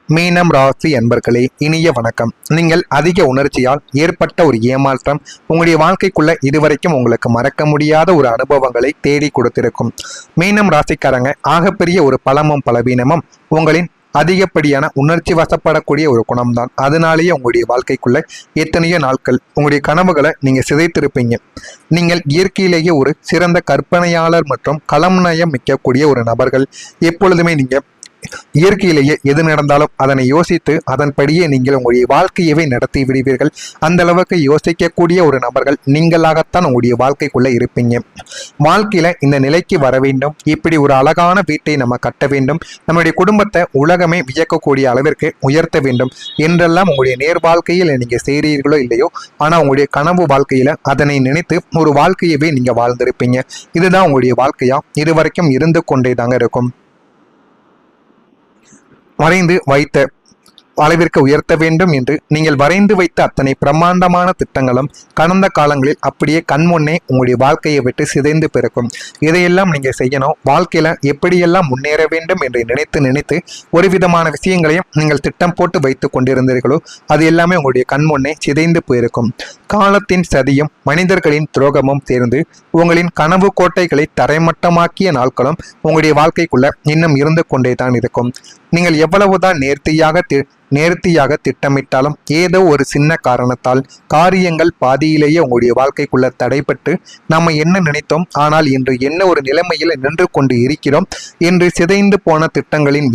மீனம் ராசி அன்பர்களே, இனிய வணக்கம். நீங்கள் அதிக உணர்ச்சியால் ஏற்பட்ட ஒரு ஏமாற்றம் உங்களுடைய வாழ்க்கைக்குள்ள இதுவரைக்கும் உங்களுக்கு மறக்க முடியாத ஒரு அனுபவங்களை தேடி கொடுத்திருக்கும். மீனம் ராசிக்காரங்க ஆகப்பெரிய ஒரு பலமும் பலவீனமும் உங்களின் அதிகப்படியான உணர்ச்சி வசப்படக்கூடிய ஒரு குணம்தான். அதனாலேயே உங்களுடைய வாழ்க்கைக்குள்ள எத்தனையோ நாட்கள் உங்களுடைய கனவுகளை நீங்க சிதைத்திருப்பீங்க. நீங்கள் இயற்கையிலேயே ஒரு சிறந்த கற்பனையாளர் மற்றும் களம்நயம் மிக்கக்கூடிய ஒரு நபர்கள். எப்பொழுதுமே நீங்க இயற்கையிலேயே எது நடந்தாலும் அதனை யோசித்து அதன்படியே நீங்கள் உங்களுடைய வாழ்க்கையவே நடத்தி விடுவீர்கள். அந்த அளவுக்கு யோசிக்கக்கூடிய ஒரு நபர்கள் நீங்களாகத்தான் உங்களுடைய வாழ்க்கைக்குள்ள இருப்பீங்க. வாழ்க்கையில இந்த நிலைக்கு வர வேண்டும், இப்படி ஒரு அழகான வீட்டை நம்ம கட்ட வேண்டும், நம்முடைய குடும்பத்தை உலகமே வியக்கக்கூடிய அளவிற்கு உயர்த்த வேண்டும் என்றெல்லாம் உங்களுடைய நேர் வாழ்க்கையில் நீங்க செய்கிறீர்களோ இல்லையோ, ஆனா உங்களுடைய கனவு வாழ்க்கையில அதனை நினைத்து ஒரு வாழ்க்கையவே நீங்க வாழ்ந்திருப்பீங்க. இதுதான் உங்களுடைய வாழ்க்கையா இதுவரைக்கும் இருந்து கொண்டே தாங்க இருக்கும். வரைந்து வைத்த அளவிற்கு உயர்த்த வேண்டும் என்று நீங்கள் வரைந்து வைத்த அத்தனை பிரம்மாண்டமான திட்டங்களும் கடந்த காலங்களில் அப்படியே கண்முன்னே உங்களுடைய வாழ்க்கையை விட்டு சிதைந்து பிறக்கும். இதையெல்லாம் நீங்க செய்யணும். வாழ்க்கையில எப்படியெல்லாம் முன்னேற வேண்டும் என்று நினைத்து ஒரு விதமான விஷயங்களையும் நீங்கள் திட்டம் போட்டு வைத்து கொண்டிருந்தீர்களோ அது எல்லாமே உங்களுடைய கண்முன்னே சிதைந்து போயிருக்கும். காலத்தின் சதியும் மனிதர்களின் துரோகமும் சேர்ந்து உங்களின் கனவு கோட்டைகளை தரைமட்டமாக்கிய நாட்களும் உங்களுடைய வாழ்க்கைக்குள்ள இன்னும் இருந்து கொண்டே தான் இருக்கும். நீங்கள் எவ்வளவுதான் நேர்த்தியாக திட்டமிட்டாலும் ஏதோ ஒரு சின்ன காரணத்தால் காரியங்கள் பாதியிலேயே உங்களுடைய வாழ்க்கைக்குள்ள தடைப்பட்டு நம்ம என்ன நினைத்தோம், ஆனால் இன்று என்ன ஒரு நிலைமையில் நின்று கொண்டு இருக்கிறோம் என்று சிதைந்து போன திட்டங்களின்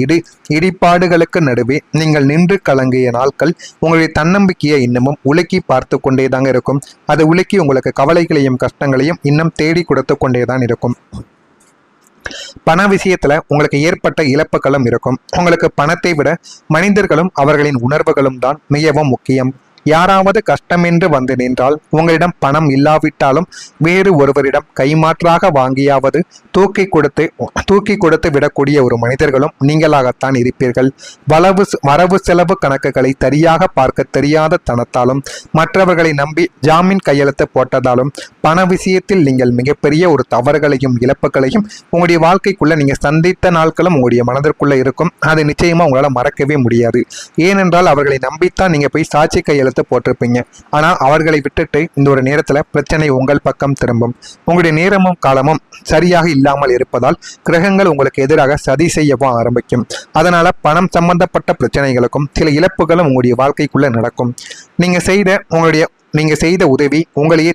இடிபாடுகளுக்கு நடுவே நீங்கள் நின்று கலங்கிய நாட்கள் உங்களுடைய தன்னம்பிக்கையை இன்னமும் உலுக்கி பார்த்து கொண்டேதாங்க இருக்கும். அது உலுக்கி உங்களுக்கு கவலைகளையும் கஷ்டங்களையும் இன்னும் தேடி கொடுத்து கொண்டேதான் இருக்கும். பண விஷயத்துல உங்களுக்கு ஏற்பட்ட இழப்புகளும் இருக்கும். உங்களுக்கு பணத்தை விட மனிதர்களும் அவர்களின் உணர்வுகளும் தான் மிகவும் முக்கியம். யாராவது கஷ்டம் என்று வந்து நின்றால் உங்களிடம் பணம் இல்லாவிட்டாலும் வேறு ஒருவரிடம் கைமாற்றாக வாங்கியாவது தூக்கி கொடுத்து விடக்கூடிய ஒரு மனிதர்களும் நீங்களாகத்தான் இருப்பீர்கள். வரவு செலவு கணக்குகளை சரியாக பார்க்க தெரியாத தனத்தாலும் மற்றவர்களை நம்பி ஜாமீன் கையெழுத்து போட்டதாலும் பண விஷயத்தில் நீங்கள் மிகப்பெரிய ஒரு தவறுகளையும் இழப்புகளையும் உங்களுடைய வாழ்க்கைக்குள்ள நீங்க சந்தித்த நாட்களும் உங்களுடைய மனதிற்குள்ள இருக்கும். அது நிச்சயமா உங்களால் மறக்கவே முடியாது. ஏனென்றால் அவர்களை நம்பித்தான் நீங்க போய் சாட்சி கையெழுத்து போட்டிருப்பீங்க. ஆனா அவர்களை விட்டுட்டு இந்த ஒரு நேரத்துல பிரச்சனை உங்கள் பக்கம் திரும்பும். உங்களுடைய நேரமும் காலமும் சரியாக இல்லாமல் இருப்பதால் கிரகங்கள் உங்களுக்கு எதிராக சதி செய்யவும் ஆரம்பிக்கும். அதனால பணம் சம்பந்தப்பட்ட பிரச்சனைகளுக்கும் சில இழப்புகளும் உங்களுடைய வாழ்க்கைக்குள்ள நடக்கும். நீங்க செய்த உதவி உங்களையே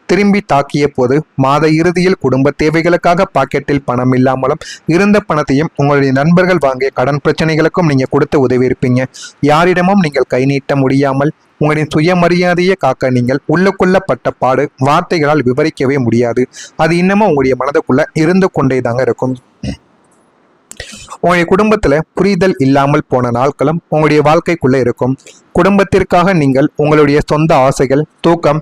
திரும்பி தாக்கிய போது மாத இறுதியில் குடும்ப தேவைகளுக்காக பாக்கெட்டில் பணம் இல்லாமலும் இருந்த பணத்தையும் உங்களுடைய நண்பர்கள் வாங்கிய கடன் பிரச்சனைகளுக்கும் நீங்க கொடுத்து உதவி இருப்பீங்க. யாரிடமும் நீங்கள் கை நீட்ட முடியாமல் உங்களின் சுயமரியாதையை காக்க நீங்கள் உள்ளுக்குள்ளப்பட்ட பாடு வார்த்தைகளால் விவரிக்கவே முடியாது. அது இன்னமும் உங்களுடைய மனதுக்குள்ள இருந்து கொண்டே தாங்க இருக்கும். உங்களுடைய குடும்பத்துல புரிதல் இல்லாமல் போன நாட்களும் உங்களுடைய வாழ்க்கைக்குள்ள இருக்கும். குடும்பத்திற்காக நீங்கள் உங்களுடைய சொந்த ஆசைகள், தூக்கம்,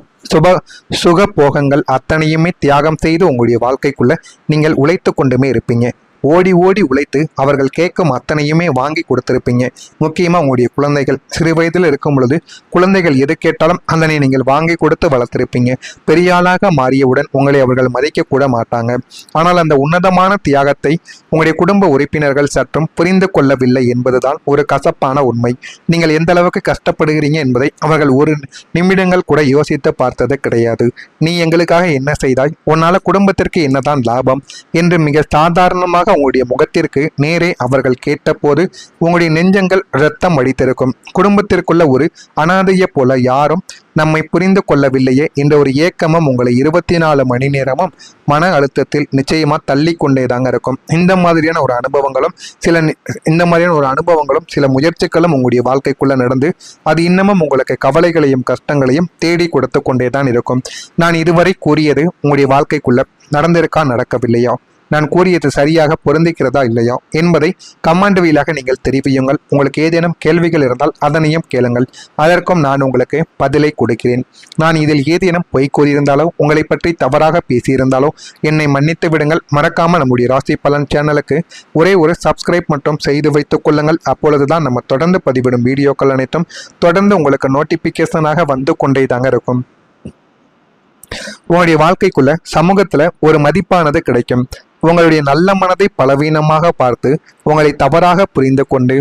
சுக போகங்கள் அத்தனையுமே தியாகம் செய்து உங்களுடைய வாழ்க்கைக்குள்ள நீங்கள் உழைத்து கொண்டுமே இருப்பீங்க. ஓடி உழைத்து அவர்கள் கேட்கும் அத்தனையுமே வாங்கி கொடுத்திருப்பீங்க. முக்கியமா உங்களுடைய குழந்தைகள் சிறு வயதில் இருக்கும் பொழுது குழந்தைகள் எது கேட்டாலும் அதனை நீங்கள் வாங்கி கொடுத்து வளர்த்திருப்பீங்க. பெரிய ஆளாக மாறியவுடன் உங்களை அவர்கள் மதிக்க கூட மாட்டாங்க. ஆனால் அந்த உன்னதமான தியாகத்தை உங்களுடைய குடும்ப உறுப்பினர்கள் சற்றும் புரிந்து கொள்ளவில்லை என்பதுதான் ஒரு கசப்பான உண்மை. நீங்கள் எந்த அளவுக்கு கஷ்டப்படுகிறீங்க என்பதை அவர்கள் ஒரு நிமிடங்கள் கூட யோசித்து பார்த்தது கிடையாது. நீ எங்களுக்காக என்ன செய்தாய், உன்னால குடும்பத்திற்கு என்னதான் லாபம் என்று மிக சாதாரணமாக உங்களுடைய முகத்திற்கு நேரே அவர்கள் கேட்டபோது உங்களுடைய நெஞ்சங்கள் இரத்தம் அடித்திருக்கும். குடும்பத்திற்குள்ள ஒரு அனாதையை போல யாரும் நம்மை புரிந்து கொள்ளவில்லையே என்ற ஒரு ஏக்கமும் உங்களை 24 மணி நேரமும் மன அழுத்தத்தில் நிச்சயமா தள்ளி கொண்டே தாங்க இருக்கும். இந்த மாதிரியான ஒரு அனுபவங்களும் சில முயற்சிகளும் உங்களுடைய வாழ்க்கைக்குள்ள நடந்து அது இன்னமும் உங்களுக்கு கவலைகளையும் கஷ்டங்களையும் தேடி கொடுத்து கொண்டே தான் இருக்கும். நான் இதுவரை கூறியது உங்களுடைய வாழ்க்கைக்குள்ள நடந்திருக்கா, நடக்கவில்லையா, நான் கூறியது சரியாக பொருந்திக்கிறதா இல்லையா என்பதை கமெண்ட் வழியாக நீங்கள் தெரிவியுங்கள். உங்களுக்கு ஏதேனும் கேள்விகள் இருந்தால் அதனையும் கேளுங்கள். அதற்கும் நான் உங்களுக்கு பதிலை கொடுக்கிறேன். நான் இதில் ஏதேனும் பொய் கூறியிருந்தாலோ உங்களை பற்றி தவறாக பேசியிருந்தாலோ என்னை மன்னித்து விடுங்கள். மறக்காமல் நம்முடைய ராசி பலன் சேனலுக்கு ஒரே ஒரு சப்ஸ்கிரைப் மட்டும் செய்து வைத்துக் கொள்ளுங்கள். அப்பொழுதுதான் நம்ம தொடர்ந்து பதிவிடும் வீடியோக்கள் அனைத்தும் தொடர்ந்து உங்களுக்கு நோட்டிபிகேஷனாக வந்து கொண்டே தாங்க இருக்கும். உங்களுடைய வாழ்க்கைக்குள்ள சமூகத்துல ஒரு மதிப்பானது கிடைக்கும். உங்களுடைய நல்ல மனதை பலவீனமாக பார்த்து உங்களை தவறாக புரிந்து கொண்டு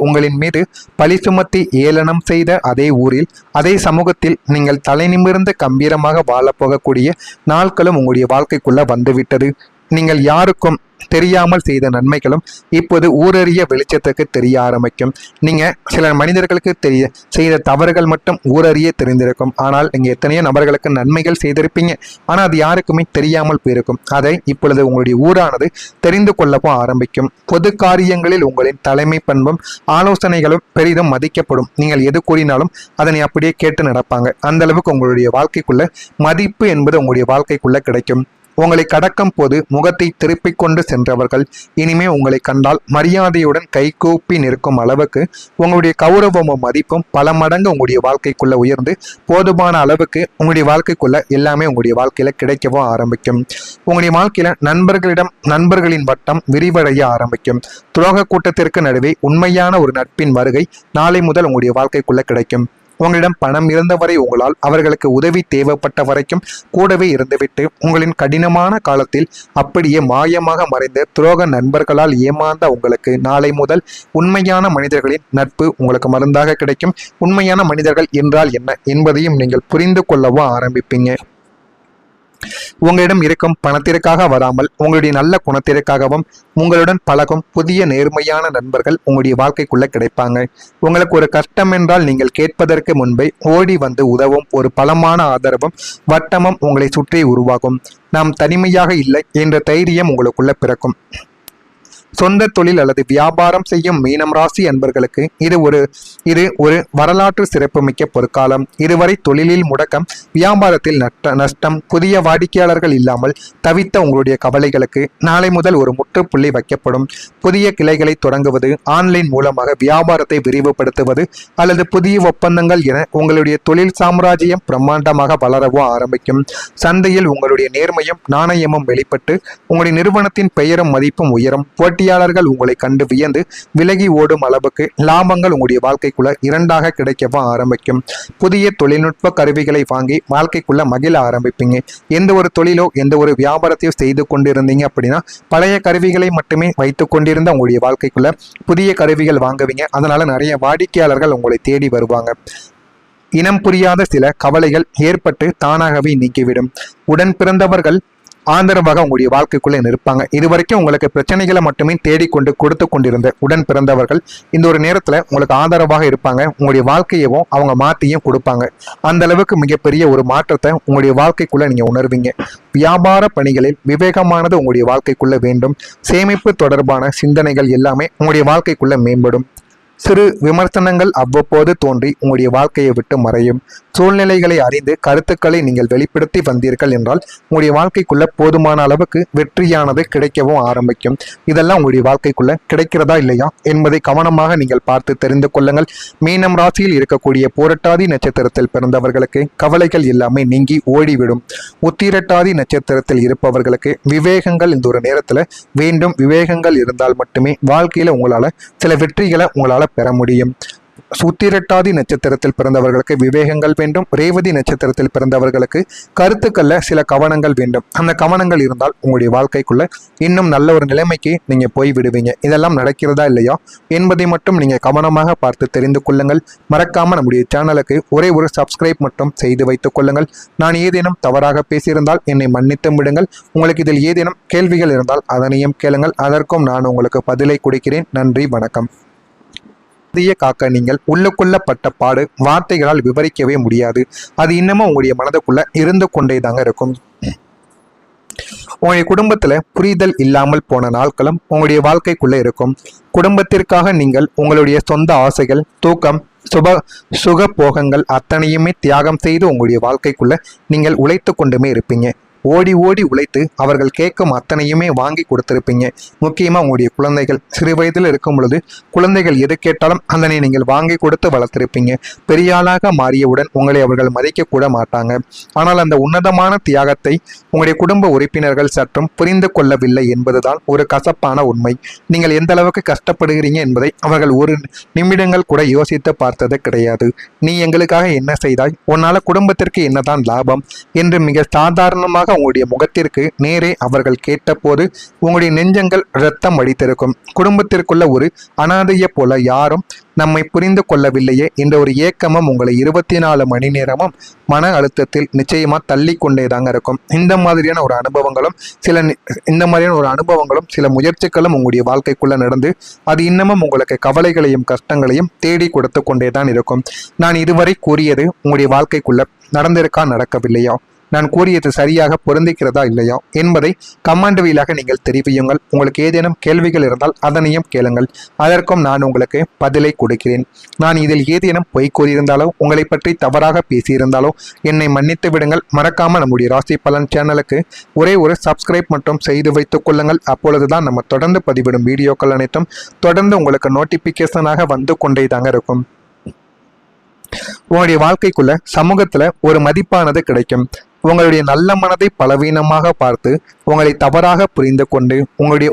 உங்களின் மீது பழி சுமத்தி ஏளனம் செய்த அதே ஊரில் அதே சமூகத்தில் நீங்கள் தலை நிமிர்ந்து கம்பீரமாக வாழப்போகக்கூடிய நாட்களும் உங்களுடைய வாழ்க்கைக்குள்ள வந்துவிட்டது. நீங்கள் யாருக்கும் தெரியாமல் செய்த நன்மைகளும் இப்போது ஊரறிய வெளிச்சத்துக்கு தெரிய ஆரம்பிக்கும். நீங்க சில மனிதர்களுக்கு செய்த தவறுகள் மட்டும் ஊரறிய தெரிந்திருக்கும். ஆனால் நீங்க எத்தனையோ நபர்களுக்கு நன்மைகள் செய்திருப்பீங்க. ஆனால் அது யாருக்குமே தெரியாமல் போயிருக்கும். அதை இப்பொழுது உங்களுடைய ஊரானது தெரிந்து கொள்ளவும் ஆரம்பிக்கும். பொது காரியங்களில் உங்களின் தலைமை பண்பும் ஆலோசனைகளும் பெரிதும் மதிக்கப்படும். நீங்கள் எது கூறினாலும் அதனை அப்படியே கேட்டு நடப்பாங்க. அந்த அளவுக்கு உங்களுடைய வாழ்க்கைக்குள்ள மதிப்பு என்பது உங்களுடைய வாழ்க்கைக்குள்ள கிடைக்கும். உங்களை கடக்கும் போது முகத்தை திருப்பிக் கொண்டு சென்றவர்கள் இனிமே உங்களை கண்டால் மரியாதையுடன் கைகூப்பி நிற்கும் அளவுக்கு உங்களுடைய கௌரவமும் மதிப்பும் பல மடங்கு உங்களுடைய வாழ்க்கைக்குள்ள உயர்ந்து போதுமான அளவுக்கு உங்களுடைய வாழ்க்கைக்குள்ள எல்லாமே உங்களுடைய வாழ்க்கையில கிடைக்கவும் ஆரம்பிக்கும். உங்களுடைய வாழ்க்கையில நண்பர்களின் வட்டம் விரிவடைய ஆரம்பிக்கும். துரோக கூட்டத்திற்கு நடுவே உண்மையான ஒரு நட்பின் வருகை நாளை முதல் உங்களுடைய வாழ்க்கைக்குள்ள கிடைக்கும். உங்களிடம் பணம் இருந்தவரை உங்களால் அவர்களுக்கு உதவி தேவைப்பட்ட வரைக்கும் கூடவே இருந்துவிட்டு உங்களின் கடினமான காலத்தில் அப்படியே மாயமாக மறைந்த துரோக நண்பர்களால் ஏமாந்த உங்களுக்கு நாளை முதல் உண்மையான மனிதர்களின் நட்பு உங்களுக்கு மருந்தாக கிடைக்கும். உண்மையான மனிதர்கள் என்றால் என்ன என்பதையும் நீங்கள் புரிந்து கொள்ளவும் ஆரம்பிப்பீங்க. உங்களிடம் இருக்கும் பணத்திற்காக வராமல் உங்களுடைய நல்ல குணத்திற்காகவும் உங்களுடன் பழகும் புதிய நேர்மையான நண்பர்கள் உங்களுடைய வாழ்க்கைக்குள்ள கிடைப்பாங்க. உங்களுக்கு ஒரு கஷ்டம் என்றால் நீங்கள் கேட்பதற்கு முன்பே ஓடி வந்து உதவும் ஒரு பலமான ஆதரவும் வட்டமும் உங்களை சுற்றி உருவாகும். நாம் தனிமையாக இல்லை என்ற தைரியம் உங்களுக்குள்ள பிறக்கும். சொந்த தொழில் அல்லது வியாபாரம் செய்யும் மீனம் ராசி அன்பர்களுக்கு இது ஒரு வரலாற்று சிறப்புமிக்க பொற்காலம். இதுவரை தொழிலில் முடக்கம், வியாபாரத்தில் நஷ்டம், புதிய வாடிக்கையாளர்கள் இல்லாமல் தவித்த உங்களுடைய கவலைகளுக்கு நாளை முதல் ஒரு முற்றுப்புள்ளி வைக்கப்படும். புதிய கிளைகளை தொடங்குவது, ஆன்லைன் மூலமாக வியாபாரத்தை விரிவுபடுத்துவது அல்லது புதிய ஒப்பந்தங்கள் என உங்களுடைய தொழில் சாம்ராஜ்யம் பிரம்மாண்டமாக வளரவோ ஆரம்பிக்கும். சந்தையில் உங்களுடைய நேர்மையும் நாணயமும் வெளிப்பட்டு உங்களுடைய நிறுவனத்தின் பெயரும் மதிப்பும் உயரும். போட்டியாளர்கள் உங்களை கண்டு வியந்து விலகி ஓடும் அளவுக்கு லாபங்கள் உங்களுடைய வாழ்க்கைக்குள்ள இரண்டாக கிடைக்கவும் ஆரம்பிக்கும். புதிய தொழில்நுட்ப கருவிகளை வாங்கி வாழ்க்கைக்குள்ள மகிழ ஆரம்பிப்பீங்க. எந்த ஒரு தொழிலோ எந்த ஒரு வியாபாரத்தையோ செய்து கொண்டிருந்தீங்க அப்படின்னா பழைய கருவிகளை மட்டுமே வைத்துக் கொண்டிருந்த உங்களுடைய வாழ்க்கைக்குள்ள புதிய கருவிகள் வாங்குவீங்க. அதனால நிறைய வாடிக்கையாளர்கள் உங்களை தேடி வருவாங்க. இனம் புரியாத சில கவலைகள் ஏற்பட்டு தானாகவே நீக்கிவிடும். உடன் பிறந்தவர்கள் ஆதரவாக உங்களுடைய வாழ்க்கைக்குள்ளே நிற்பாங்க. இதுவரைக்கும் உங்களுக்கு பிரச்சனைகளை மட்டுமே தேடிக்கொண்டு கொடுத்து கொண்டிருந்த உடன் பிறந்தவர்கள் இந்த ஒரு நேரத்துல உங்களுக்கு ஆதரவாக இருப்பாங்க. உங்களுடைய வாழ்க்கையவும் அவங்க மாற்றியும் கொடுப்பாங்க. அந்த அளவுக்கு மிகப்பெரிய ஒரு மாற்றத்தை உங்களுடைய வாழ்க்கைக்குள்ள நீங்க உணர்வீங்க. வியாபார பணிகளில் விவேகமானது உங்களுடைய வாழ்க்கைக்குள்ள வேண்டும். சேமிப்பு தொடர்பான சிந்தனைகள் எல்லாமே உங்களுடைய வாழ்க்கைக்குள்ள மேம்படும். சிறு விமர்சனங்கள் அவ்வப்போது தோன்றி உங்களுடைய வாழ்க்கையை விட்டு மறையும். சூழ்நிலைகளை அறிந்து கருத்துக்களை நீங்கள் வெளிப்படுத்தி வந்தீர்கள் என்றால் உங்களுடைய வாழ்க்கைக்குள்ள போதுமான அளவுக்கு வெற்றியானது கிடைக்கவும் ஆரம்பிக்கும். இதெல்லாம் உங்களுடைய வாழ்க்கைக்குள்ள கிடைக்கிறதா இல்லையா என்பதை கவனமாக நீங்கள் பார்த்து தெரிந்து கொள்ளுங்கள். மீனம் ராசியில் இருக்கக்கூடிய பூரட்டாதி நட்சத்திரத்தில் பிறந்தவர்களுக்கு கவலைகள் எல்லாமே நீங்கி ஓடிவிடும். உத்திரட்டாதி நட்சத்திரத்தில் இருப்பவர்களுக்கு விவேகங்கள் இந்த ஒரு நேரத்துல வேண்டும். விவேகங்கள் இருந்தால் மட்டுமே வாழ்க்கையில உங்களால சில வெற்றிகளை உங்களால பெற முடியும். உத்திரட்டாதி நட்சத்திரத்தில் பிறந்தவர்களுக்கு விவேகங்கள் வேண்டும். ரேவதி நட்சத்திரத்தில் பிறந்தவர்களுக்கு கருத்துக்கள்ல சில கவனங்கள் வேண்டும். அந்த கவனங்கள் இருந்தால் உங்களுடைய வாழ்க்கைக்குள்ள இன்னும் நல்ல ஒரு நிலைமைக்கு நீங்க போய் விடுவீங்க. இதெல்லாம் நடக்கிறதா இல்லையா என்பதை மட்டும் நீங்க கவனமாக பார்த்து தெரிந்து கொள்ளுங்கள். மறக்காம நம்முடைய சேனலுக்கு ஒரே ஒரு சப்ஸ்கிரைப் மட்டும் செய்து வைத்துக் கொள்ளுங்கள். நான் ஏதேனும் தவறாக பேசியிருந்தால் என்னை மன்னித்து விடுங்கள். உங்களுக்கு இதில் ஏதேனும் கேள்விகள் இருந்தால் அதனையும் கேளுங்கள். அதற்கும் நான் உங்களுக்கு பதிலை கொடுக்கிறேன். நன்றி, வணக்கம். காக்க நீங்கள் உள்ளுக்குள்ளப்பட்ட பாடு வார்த்தைகளால் விவரிக்கவே முடியாது. அது இன்னமும் உங்களுடைய மனதுக்குள்ள இருந்து கொண்டே தாங்க இருக்கும். உங்களுடைய குடும்பத்துல புரிதல் இல்லாமல் போன நாட்களும் உங்களுடைய வாழ்க்கைக்குள்ள இருக்கும். குடும்பத்திற்காக நீங்கள் உங்களுடைய சொந்த ஆசைகள், தூக்கம், சுக போகங்கள் அத்தனையுமே தியாகம் செய்து உங்களுடைய வாழ்க்கைக்குள்ள நீங்கள் உழைத்து கொண்டுமே இருப்பீங்க. ஓடி ஓடி உழைத்து அவர்கள் கேட்கும் அத்தனையுமே வாங்கி கொடுத்திருப்பீங்க. முக்கியமாக உங்களுடைய குழந்தைகள் சிறு வயதில் இருக்கும் பொழுது குழந்தைகள் எது கேட்டாலும் அதனை நீங்கள் வாங்கி கொடுத்து வளர்த்திருப்பீங்க. பெரிய ஆளாக மாறியவுடன் உங்களை அவர்கள் மதிக்க கூட மாட்டாங்க. ஆனால் அந்த உன்னதமான தியாகத்தை உங்களுடைய குடும்ப உறுப்பினர்கள் சற்றும் புரிந்து கொள்ளவில்லை என்பதுதான் ஒரு கசப்பான உண்மை. நீங்கள் எந்த அளவுக்கு கஷ்டப்படுகிறீங்க என்பதை அவர்கள் ஒரு நிமிடங்கள் கூட யோசித்து பார்த்தது கிடையாது. நீ எங்களுக்காக என்ன செய்தாய், உன்னால குடும்பத்திற்கு என்னதான் லாபம் என்று மிக சாதாரணமாக உங்களுடைய முகத்திற்கு நேரே அவர்கள் கேட்டபோது உங்களுடைய நெஞ்சங்கள் இரத்தம் வடித்திருக்கும். குடும்பத்திற்குள்ள ஒரு அனாதையை போல யாரும் நம்மை புரிந்து கொள்ளவில்லையே என்ற ஒரு ஏக்கமும் உங்களை 24 மணி நேரமும் மன அழுத்தத்தில் நிச்சயமா தள்ளி கொண்டேதாங்க இருக்கும். இந்த மாதிரியான ஒரு அனுபவங்களும் சில முயற்சிகளும் உங்களுடைய வாழ்க்கைக்குள்ள நடந்து அது இன்னமும் உங்களுக்கு கவலைகளையும் கஷ்டங்களையும் தேடி கொடுத்து கொண்டேதான் இருக்கும். நான் இதுவரை கூறியது உங்களுடைய வாழ்க்கைக்குள்ள நடந்திருக்கா நடக்கவில்லையா, நான் கூறியது சரியாக பொருந்திக்கிறதா இல்லையா என்பதை கமெண்ட் வீலாக நீங்கள் தெரிவியுங்கள். உங்களுக்கு ஏதேனும் கேள்விகள் இருந்தால் அதனையும் கேளுங்கள், அதற்கும் நான் உங்களுக்கு பதிலை கொடுக்கிறேன். நான் இதில் ஏதேனும் பொய் கூறியிருந்தாலோ உங்களை பற்றி தவறாக பேசியிருந்தாலோ என்னை மன்னித்து விடுங்கள். மறக்காமல் நம்முடைய ராசி பலன் சேனலுக்கு ஒரே ஒரு சப்ஸ்கிரைப் மட்டும் செய்து வைத்துக் கொள்ளுங்கள். அப்பொழுதுதான் நம்ம தொடர்ந்து பதிவிடும் வீடியோக்கள் அனைத்தும் தொடர்ந்து உங்களுக்கு நோட்டிபிகேஷனாக வந்து கொண்டே தாங்க இருக்கும். உங்களுடைய வாழ்க்கைக்குள்ள சமூகத்துல ஒரு மதிப்பானது கிடைக்கும். உங்களுடைய நல்ல மனதை பலவீனமாக பார்த்து உங்களை தவறாக புரிந்து கொண்டு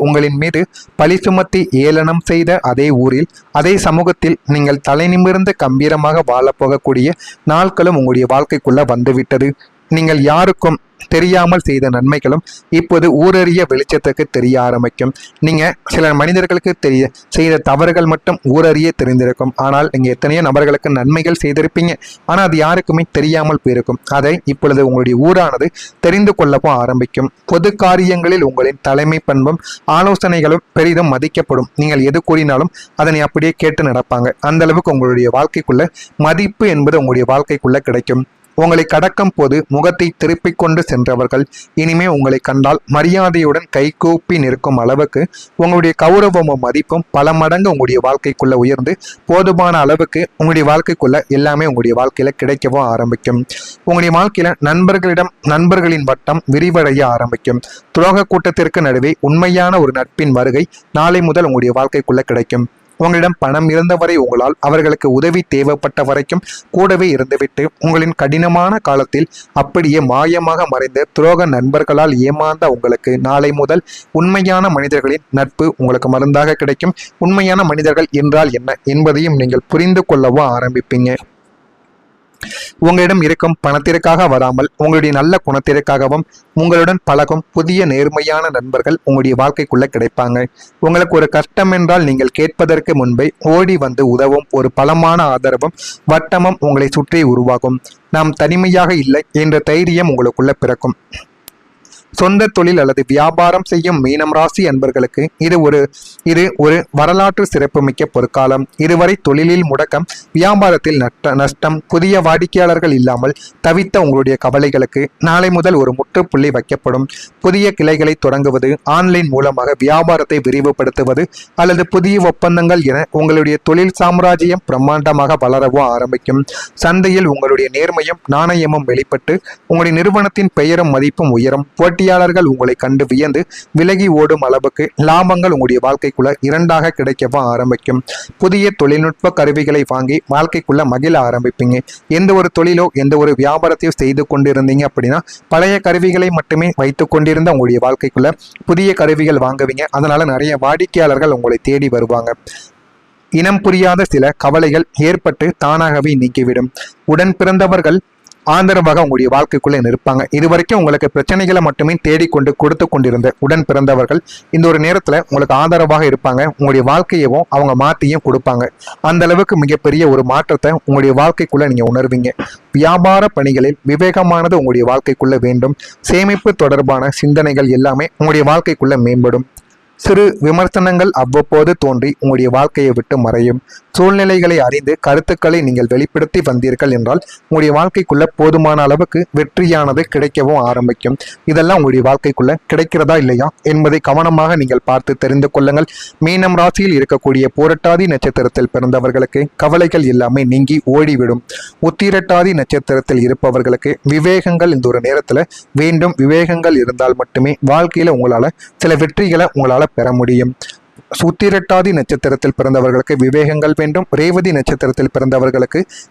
உங்களின் மீது பழி சுமத்தி ஏளனம் செய்த அதே ஊரில் அதே சமூகத்தில் நீங்கள் தலை நிமிர்ந்து கம்பீரமாக வாழப்போகக்கூடிய நாட்களும் உங்களுடைய வாழ்க்கைக்குள்ள வந்துவிட்டது. நீங்கள் யாருக்கும் தெரியாமல் செய்த நன்மைகளும் இப்போது ஊரறிய வெளிச்சத்துக்கு தெரிய ஆரம்பிக்கும். நீங்க சில மனிதர்களுக்கு செய்த தவறுகள் மட்டும் ஊரறிய தெரிந்திருக்கும். ஆனால் நீங்க எத்தனையோ நபர்களுக்கு நன்மைகள் செய்திருப்பீங்க. ஆனால் அது யாருக்குமே தெரியாமல் போயிருக்கும். அதை இப்பொழுது உங்களுடைய ஊரானது தெரிந்து கொள்ளவும் ஆரம்பிக்கும். பொது காரியங்களில் உங்களின் தலைமை பண்பும் ஆலோசனைகளும் பெரிதும் மதிக்கப்படும். நீங்கள் எது கூறினாலும் அதனை அப்படியே கேட்டு நடப்பாங்க. அந்த அளவுக்கு உங்களுடைய வாழ்க்கைக்குள்ள மதிப்பு என்பது உங்களுடைய வாழ்க்கைக்குள்ள கிடைக்கும். உங்களை கடக்கும் போது முகத்தை திருப்பிக் கொண்டு சென்றவர்கள் இனிமே உங்களை கண்டால் மரியாதையுடன் கைகூப்பி நிற்கும் அளவுக்கு உங்களுடைய கௌரவமும் மதிப்பும் பல மடங்கு உங்களுடைய வாழ்க்கைக்குள்ள உயர்ந்து போதுமான அளவுக்கு உங்களுடைய வாழ்க்கைக்குள்ள எல்லாமே உங்களுடைய வாழ்க்கையில கிடைக்கவும் ஆரம்பிக்கும். உங்களுடைய வாழ்க்கையில நண்பர்களின் வட்டம் விரிவடைய ஆரம்பிக்கும். துரோக கூட்டத்திற்கு நடுவே உண்மையான ஒரு நட்பின் வருகை நாளை முதல் உங்களுடைய வாழ்க்கைக்குள்ள கிடைக்கும். உங்களிடம் பணம் இருந்தவரை உங்களால் அவர்களுக்கு உதவி தேவைப்பட்ட வரைக்கும் கூடவே இருந்துவிட்டு உங்களின் கடினமான காலத்தில் அப்படியே மாயமாக மறைந்த துரோக நண்பர்களால் ஏமாந்த உங்களுக்கு நாளை முதல் உண்மையான மனிதர்களின் நட்பு உங்களுக்கு மருந்தாக கிடைக்கும். உண்மையான மனிதர்கள் என்றால் என்ன என்பதையும் நீங்கள் புரிந்து கொள்ளவும் ஆரம்பிப்பீங்க. உங்களிடம் இருக்கும் பணத்திற்காக வராமல் உங்களுடைய நல்ல குணத்திற்காகவும் உங்களுடன் பழகும் புதிய நேர்மையான நண்பர்கள் உங்களுடைய வாழ்க்கைக்குள்ள கிடைப்பாங்க. உங்களுக்கு ஒரு கஷ்டம் என்றால் நீங்கள் கேட்பதற்கு முன்பே ஓடி வந்து உதவும் ஒரு பலமான ஆதரவும் வட்டமும் உங்களை சுற்றி உருவாகும். நாம் தனிமையாக இல்லை என்ற தைரியம் உங்களுக்குள்ள பிறக்கும். சொந்த தொழில் அல்லது வியாபாரம் செய்யும் மீனம் ராசி அன்பர்களுக்கு இது ஒரு வரலாற்று சிறப்புமிக்க பொற்காலம். இதுவரை தொழிலில் முடக்கம், வியாபாரத்தில் நஷ்டம், புதிய வாடிக்கையாளர்கள் இல்லாமல் தவித்த உங்களுடைய கவலைகளுக்கு நாளை முதல் ஒரு முற்றுப்புள்ளி வைக்கப்படும். புதிய கிளைகளை தொடங்குவது, ஆன்லைன் மூலமாக வியாபாரத்தை விரிவுபடுத்துவது அல்லது புதிய ஒப்பந்தங்கள் என உங்களுடைய தொழில் சாம்ராஜ்யம் பிரம்மாண்டமாக வளரவும் ஆரம்பிக்கும். சந்தையில் உங்களுடைய நேர்மையும் நாணயமும் வெளிப்பட்டு உங்களுடைய நிறுவனத்தின் பெயரும் மதிப்பும் உயரும். போட்டியாளர்கள் உங்களை கண்டு வியந்து விலகி ஓடும் அளவுக்கு லாபங்கள் உங்களுடைய வாழ்க்கைக்குள்ள இரண்டாக கிடைக்கவும் ஆரம்பிக்கும். புதிய தொழில்நுட்ப கருவிகளை வாங்கி வாழ்க்கைக்குள்ள மகிழ ஆரம்பிப்பீங்க. எந்த ஒரு தொழிலோ எந்த ஒரு வியாபாரத்தையோ செய்து கொண்டிருந்தீங்க அப்படின்னா பழைய கருவிகளை மட்டுமே வைத்துக் கொண்டிருந்த உங்களுடைய வாழ்க்கைக்குள்ள புதிய கருவிகள் வாங்குவீங்க. அதனால நிறைய வாடிக்கையாளர்கள் உங்களை தேடி வருவாங்க. இனம் புரியாத சில கவலைகள் ஏற்பட்டு தானாகவே நீக்கிவிடும். உடன் பிறந்தவர்கள் ஆதரவாக உங்களுடைய வாழ்க்கைக்குள்ளே நிற்பாங்க. இதுவரைக்கும் உங்களுக்கு பிரச்சனைகளை மட்டுமே தேடிக்கொண்டு கொடுத்து கொண்டிருந்த உடன் பிறந்தவர்கள் இந்த ஒரு நேரத்தில் உங்களுக்கு ஆதரவாக இருப்பாங்க. உங்களுடைய வாழ்க்கையவும் அவங்க மாற்றியும் கொடுப்பாங்க. அந்த அளவுக்கு மிகப்பெரிய ஒரு மாற்றத்தை உங்களுடைய வாழ்க்கைக்குள்ள நீங்க உணர்வீங்க. வியாபார பணிகளில் விவேகமானது உங்களுடைய வாழ்க்கைக்குள்ள வேண்டும். சேமிப்பு தொடர்பான சிந்தனைகள் எல்லாமே உங்களுடைய வாழ்க்கைக்குள்ள மேம்படும். சிறு விமர்சனங்கள் அவ்வப்போது தோன்றி உங்களுடைய வாழ்க்கையை விட்டு மறையும். சூழ்நிலைகளை அறிந்து கருத்துக்களை நீங்கள் வெளிப்படுத்தி வந்தீர்கள் என்றால் உங்களுடைய வாழ்க்கைக்குள்ள போதுமான அளவுக்கு வெற்றியானது கிடைக்கவும் ஆரம்பிக்கும். இதெல்லாம் உங்களுடைய வாழ்க்கைக்குள்ள கிடைக்கிறதா இல்லையா என்பதை கவனமாக நீங்கள் பார்த்து தெரிந்து கொள்ளுங்கள். மீனம் ராசியில் இருக்கக்கூடிய பூரட்டாதி நட்சத்திரத்தில் பிறந்தவர்களுக்கு கவலைகள் எல்லாமே நீங்கி ஓடிவிடும். உத்திரட்டாதி நட்சத்திரத்தில் இருப்பவர்களுக்கு விவேகங்கள் இந்த ஒரு நேரத்துல வேண்டும். விவேகங்கள் இருந்தால் மட்டுமே வாழ்க்கையில உங்களால சில வெற்றிகளை உங்களால பெற முடியும். உத்திரட்டாதி நட்சத்திரத்தில் பிறந்தவர்களுக்கு விவேகங்கள் வேண்டும். ரேவதி நட்சத்திரத்தில் பிறந்தவர்களுக்கு